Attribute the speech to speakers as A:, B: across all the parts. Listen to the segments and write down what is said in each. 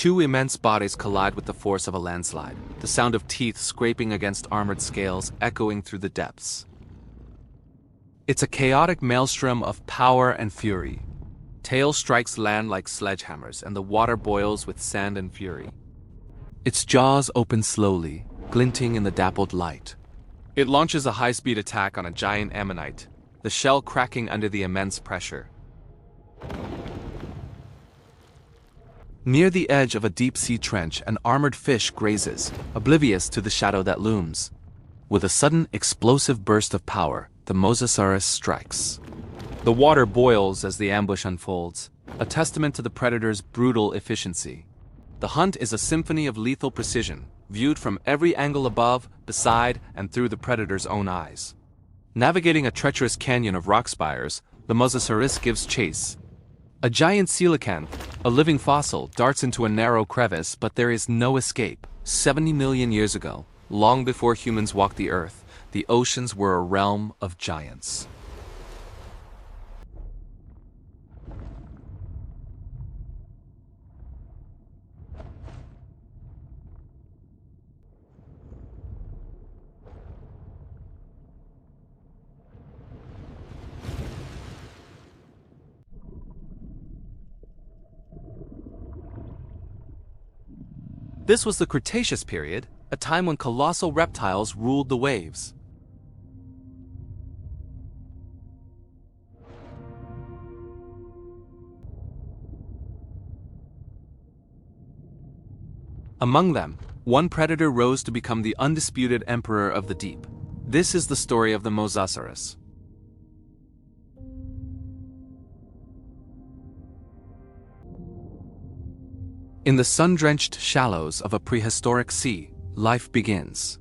A: Two immense bodies collide with the force of a landslide, the sound of teeth scraping against armored scales echoing through the depths. It's a chaotic maelstrom of power and fury. Tail strikes land like sledgehammers, and the water boils with sand and fury. Its jaws open slowly, glinting in the dappled light. It launches a high-speed attack on a giant ammonite, the shell cracking under the immense pressure. Near the edge of a deep-sea trench, an armored fish grazes, oblivious to the shadow that looms. With a sudden, explosive burst of power, the Mosasaurus strikes. The water boils as the ambush unfolds, a testament to the predator's brutal efficiency. The hunt is a symphony of lethal precision, viewed from every angle above, beside, and through the predator's own eyes. Navigating a treacherous canyon of rock spires, the Mosasaurus gives chase. A giant coelacanth, a living fossil, darts into a narrow crevice, but there is no escape. 70 million years ago, long before humans walked the earth, the oceans were a realm of giants. This was the Cretaceous period, a time when colossal reptiles ruled the waves. Among them, one predator rose to become the undisputed emperor of the deep. This is the story of the Mosasaurus. In the sun-drenched shallows of a prehistoric sea, life begins.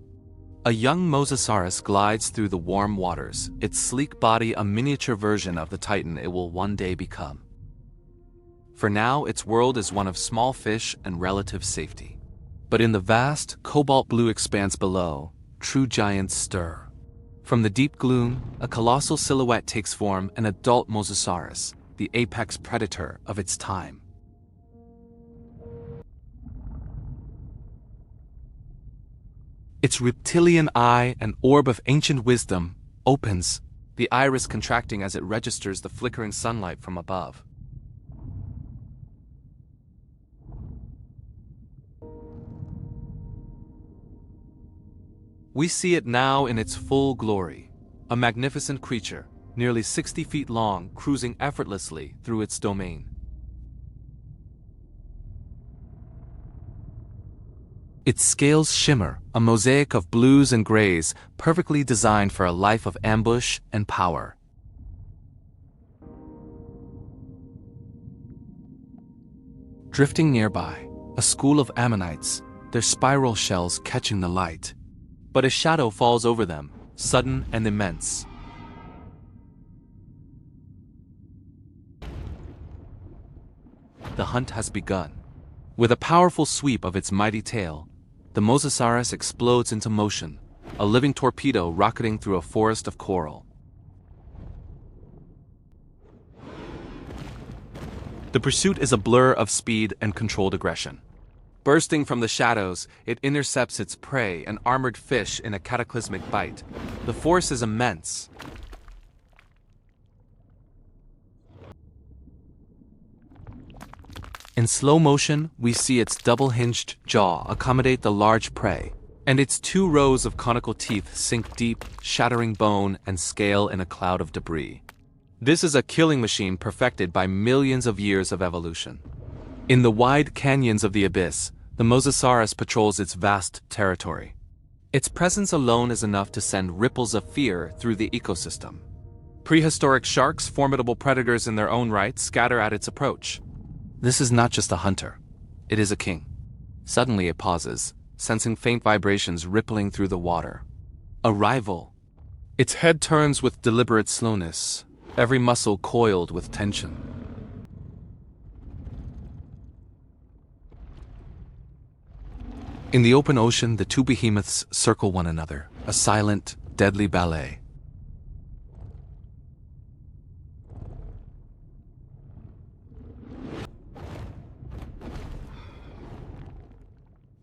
A: A young Mosasaurus glides through the warm waters, its sleek body a miniature version of the titan it will one day become. For now, its world is one of small fish and relative safety. But in the vast, cobalt-blue expanse below, true giants stir. From the deep gloom, a colossal silhouette takes form, an adult Mosasaurus, the apex predator of its time. Its reptilian eye, an orb of ancient wisdom, opens, the iris contracting as it registers the flickering sunlight from above. We see it now in its full glory, a magnificent creature, nearly 60 feet long, cruising effortlessly through its domain. Its scales shimmer, a mosaic of blues and grays, perfectly designed for a life of ambush and power. Drifting nearby, a school of ammonites, their spiral shells catching the light. But a shadow falls over them, sudden and immense. The hunt has begun. With a powerful sweep of its mighty tail, the Mosasaurus explodes into motion, a living torpedo rocketing through a forest of coral. The pursuit is a blur of speed and controlled aggression. Bursting from the shadows, it intercepts its prey, an armored fish, in a cataclysmic bite. The force is immense. In slow motion, we see its double-hinged jaw accommodate the large prey, and its two rows of conical teeth sink deep, shattering bone and scale in a cloud of debris. This is a killing machine perfected by millions of years of evolution. In the wide canyons of the abyss, the Mosasaurus patrols its vast territory. Its presence alone is enough to send ripples of fear through the ecosystem. Prehistoric sharks, formidable predators in their own right, scatter at its approach. This is not just a hunter, it is a king. Suddenly it pauses, sensing faint vibrations rippling through the water. A rival. Its head turns with deliberate slowness, every muscle coiled with tension. In the open ocean, the two behemoths circle one another, a silent, deadly ballet.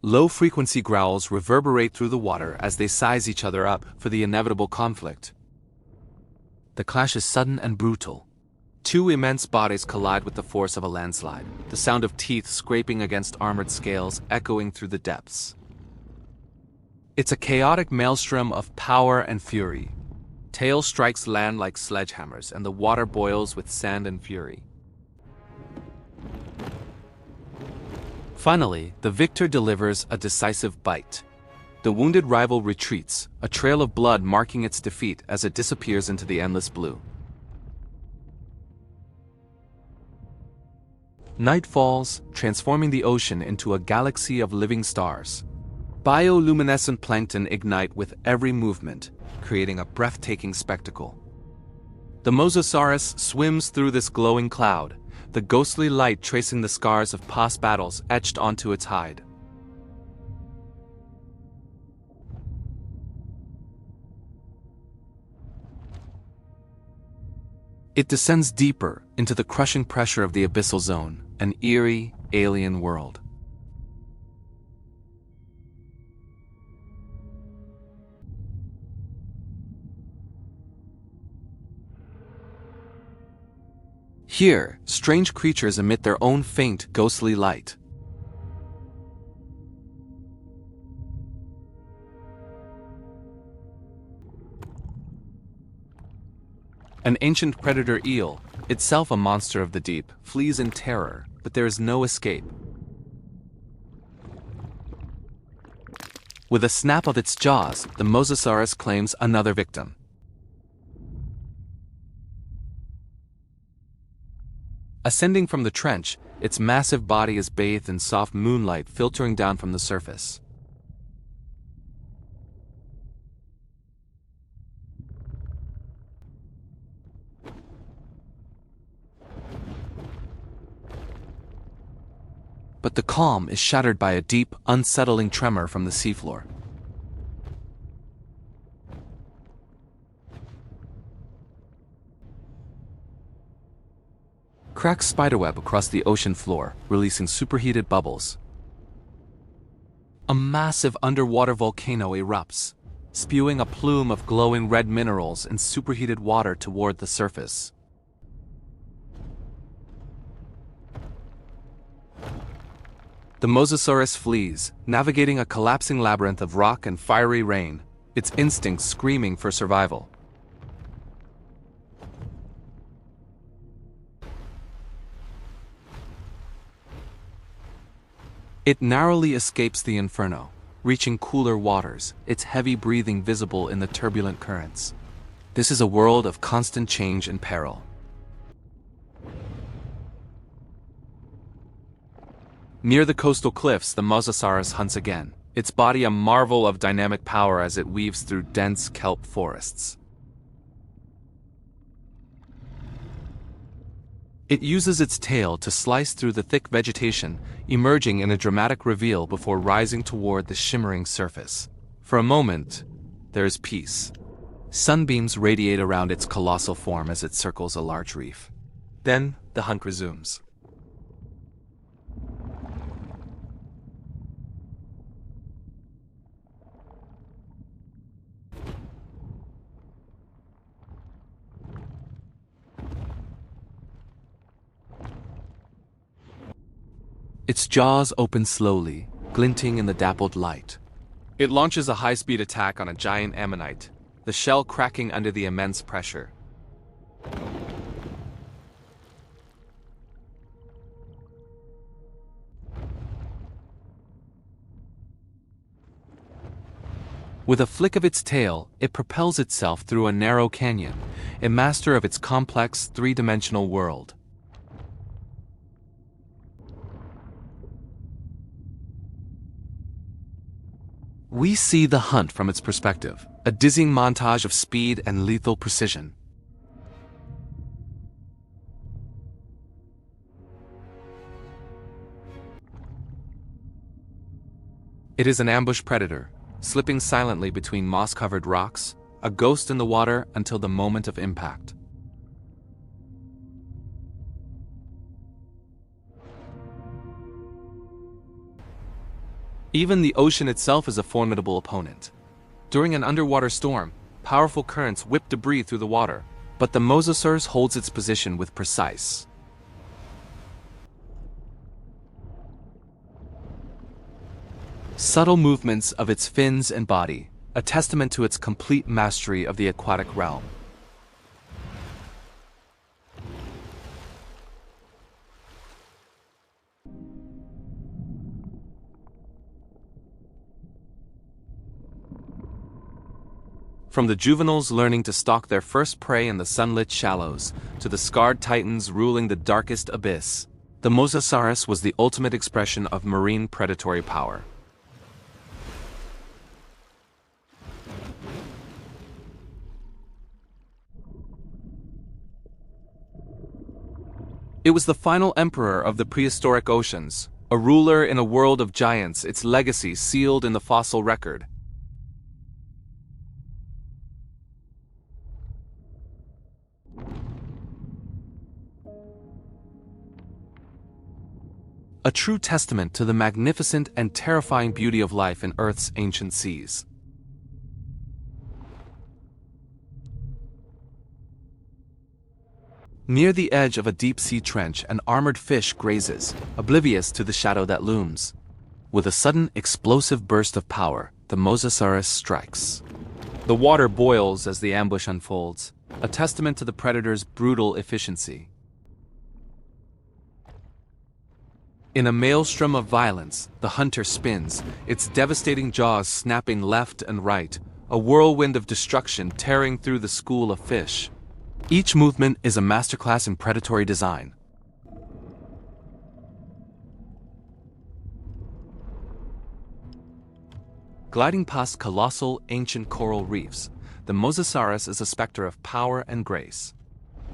A: Low-frequency growls reverberate through the water as they size each other up for the inevitable conflict. The clash is sudden and brutal. Two immense bodies collide with the force of a landslide, the sound of teeth scraping against armored scales echoing through the depths. It's a chaotic maelstrom of power and fury. Tail strikes land like sledgehammers, and the water boils with sand and fury. Finally, the victor delivers a decisive bite. The wounded rival retreats, a trail of blood marking its defeat as it disappears into the endless blue. Night falls, transforming the ocean into a galaxy of living stars. Bioluminescent plankton ignite with every movement, creating a breathtaking spectacle. The Mosasaurus swims through this glowing cloud, the ghostly light tracing the scars of past battles etched onto its hide. It descends deeper into the crushing pressure of the abyssal zone, an eerie, alien world. Here, strange creatures emit their own faint, ghostly light. An ancient predator eel, itself a monster of the deep, flees in terror, but there is no escape. With a snap of its jaws, the Mosasaurus claims another victim. Ascending from the trench, its massive body is bathed in soft moonlight filtering down from the surface. But the calm is shattered by a deep, unsettling tremor from the seafloor. Cracks spiderweb across the ocean floor, releasing superheated bubbles. A massive underwater volcano erupts, spewing a plume of glowing red minerals and superheated water toward the surface. The Mosasaurus flees, navigating a collapsing labyrinth of rock and fiery rain, its instincts screaming for survival. It narrowly escapes the inferno, reaching cooler waters, its heavy breathing visible in the turbulent currents. This is a world of constant change and peril. Near the coastal cliffs, the Mosasaurus hunts again, its body a marvel of dynamic power as it weaves through dense kelp forests. It uses its tail to slice through the thick vegetation, emerging in a dramatic reveal before rising toward the shimmering surface. For a moment, there is peace. Sunbeams radiate around its colossal form as it circles a large reef. Then, the hunt resumes. Its jaws open slowly, glinting in the dappled light. It launches a high-speed attack on a giant ammonite, the shell cracking under the immense pressure. With a flick of its tail, it propels itself through a narrow canyon, a master of its complex, three-dimensional world. We see the hunt from its perspective, a dizzying montage of speed and lethal precision. It is an ambush predator, slipping silently between moss-covered rocks, a ghost in the water until the moment of impact. Even the ocean itself is a formidable opponent. During an underwater storm, powerful currents whip debris through the water, but the Mosasaurus holds its position with precise, subtle movements of its fins and body, a testament to its complete mastery of the aquatic realm. From the juveniles learning to stalk their first prey in the sunlit shallows, to the scarred titans ruling the darkest abyss, the Mosasaurus was the ultimate expression of marine predatory power. It was the final emperor of the prehistoric oceans, a ruler in a world of giants, its legacy sealed in the fossil record. A true testament to the magnificent and terrifying beauty of life in Earth's ancient seas. Near the edge of a deep-sea trench, an armored fish grazes, oblivious to the shadow that looms. With a sudden, explosive burst of power, the Mosasaurus strikes. The water boils as the ambush unfolds, a testament to the predator's brutal efficiency. In a maelstrom of violence, the hunter spins, its devastating jaws snapping left and right, a whirlwind of destruction tearing through the school of fish. Each movement is a masterclass in predatory design. Gliding past colossal, ancient coral reefs, the Mosasaurus is a specter of power and grace.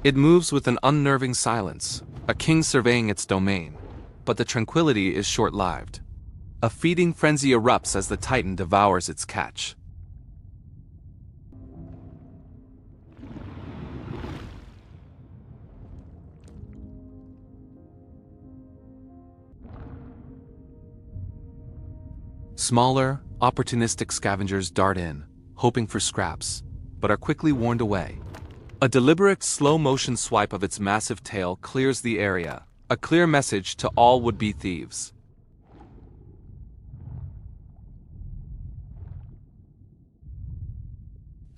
A: It moves with an unnerving silence, a king surveying its domain. But the tranquility is short-lived. A feeding frenzy erupts as the titan devours its catch. Smaller, opportunistic scavengers dart in, hoping for scraps, but are quickly warned away. A deliberate slow-motion swipe of its massive tail clears the area, a clear message to all would-be thieves.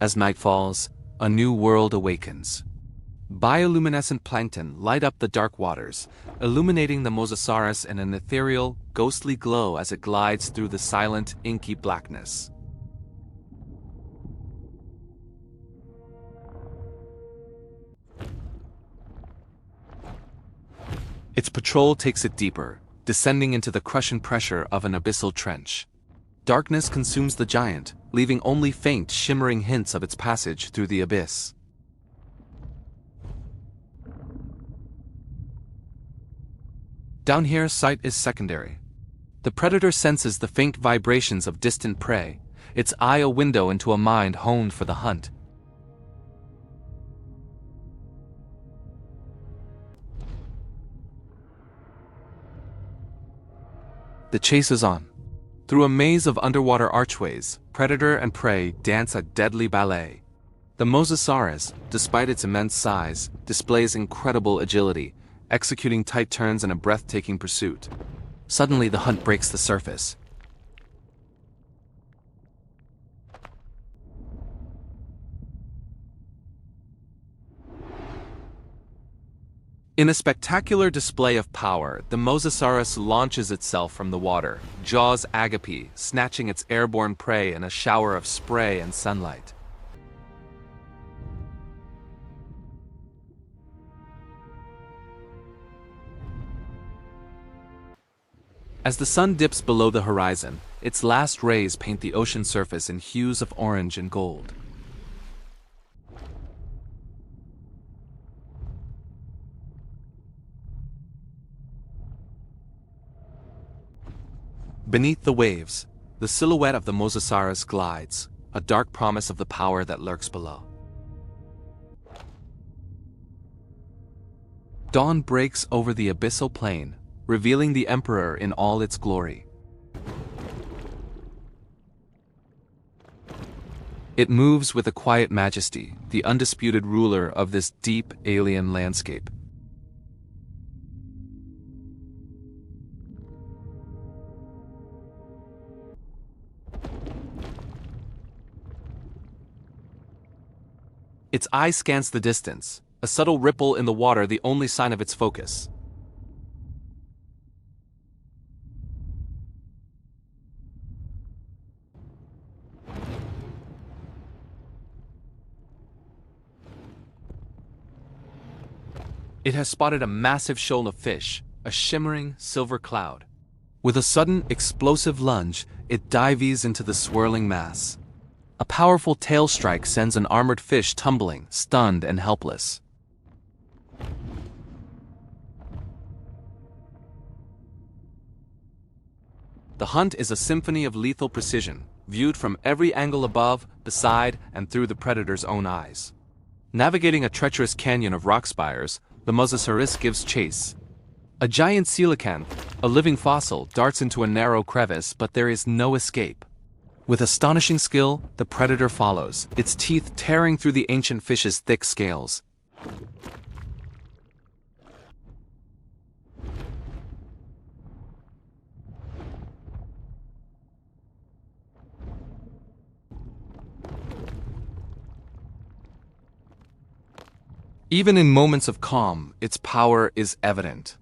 A: As night falls, a new world awakens. Bioluminescent plankton light up the dark waters, illuminating the Mosasaurus in an ethereal, ghostly glow as it glides through the silent, inky blackness. Its patrol takes it deeper, descending into the crushing pressure of an abyssal trench. Darkness consumes the giant, leaving only faint, shimmering hints of its passage through the abyss. Down here, sight is secondary. The predator senses the faint vibrations of distant prey, its eye a window into a mind honed for the hunt. The chase is on. Through a maze of underwater archways, predator and prey dance a deadly ballet. The Mosasaurus, despite its immense size, displays incredible agility, executing tight turns in a breathtaking pursuit. Suddenly, the hunt breaks the surface. In a spectacular display of power, the Mosasaurus launches itself from the water, jaws agape, snatching its airborne prey in a shower of spray and sunlight. As the sun dips below the horizon, its last rays paint the ocean surface in hues of orange and gold. Beneath the waves, the silhouette of the Mosasaurus glides, a dark promise of the power that lurks below. Dawn breaks over the abyssal plain, revealing the Emperor in all its glory. It moves with a quiet majesty, the undisputed ruler of this deep alien landscape. Its eye scans the distance, a subtle ripple in the water the only sign of its focus. It has spotted a massive shoal of fish, a shimmering silver cloud. With a sudden, explosive lunge, it dives into the swirling mass. A powerful tail strike sends an armored fish tumbling, stunned and helpless. The hunt is a symphony of lethal precision, viewed from every angle above, beside, and through the predator's own eyes. Navigating a treacherous canyon of rock spires, the Mosasaurus gives chase. A giant coelacanth, a living fossil, darts into a narrow crevice, but there is no escape. With astonishing skill, the predator follows, its teeth tearing through the ancient fish's thick scales. Even in moments of calm, its power is evident.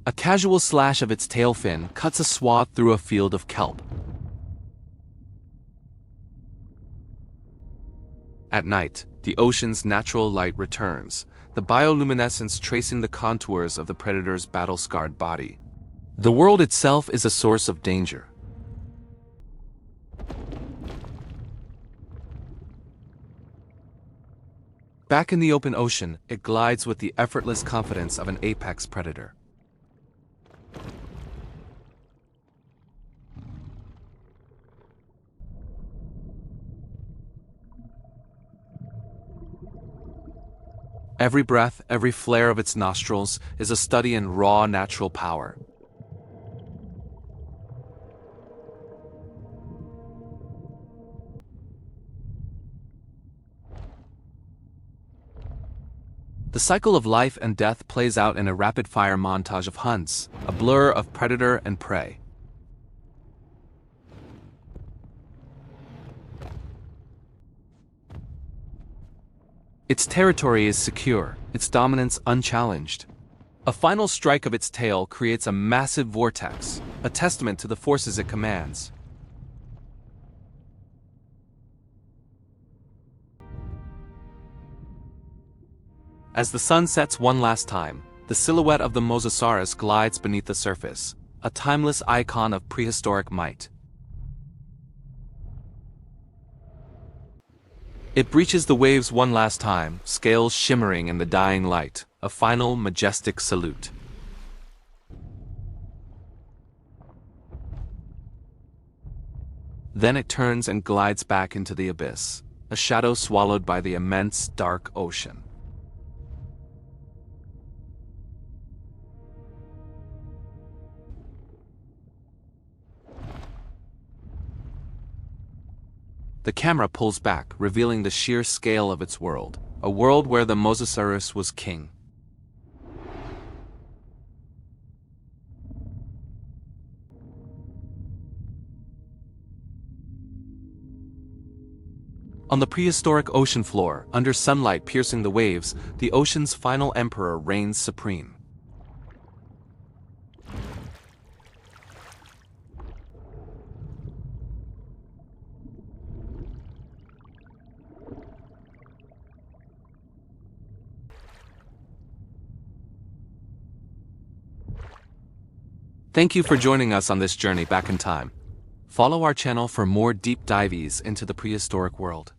A: A casual slash of its tail fin cuts a swath through a field of kelp. At night, the ocean's natural light returns, the bioluminescence tracing the contours of the predator's battle-scarred body. The world itself is a source of danger. Back in the open ocean, it glides with the effortless confidence of an apex predator. Every breath, every flare of its nostrils is a study in raw natural power. The cycle of life and death plays out in a rapid-fire montage of hunts, a blur of predator and prey. Its territory is secure, its dominance unchallenged. A final strike of its tail creates a massive vortex, a testament to the forces it commands. As the sun sets one last time, the silhouette of the Mosasaurus glides beneath the surface, a timeless icon of prehistoric might. It breaches the waves one last time, scales shimmering in the dying light, a final majestic salute. Then it turns and glides back into the abyss, a shadow swallowed by the immense dark ocean. The camera pulls back, revealing the sheer scale of its world, a world where the Mosasaurus was king. On the prehistoric ocean floor, under sunlight piercing the waves, the ocean's final emperor reigns supreme. Thank you for joining us on this journey back in time. Follow our channel for more deep dives into the prehistoric world.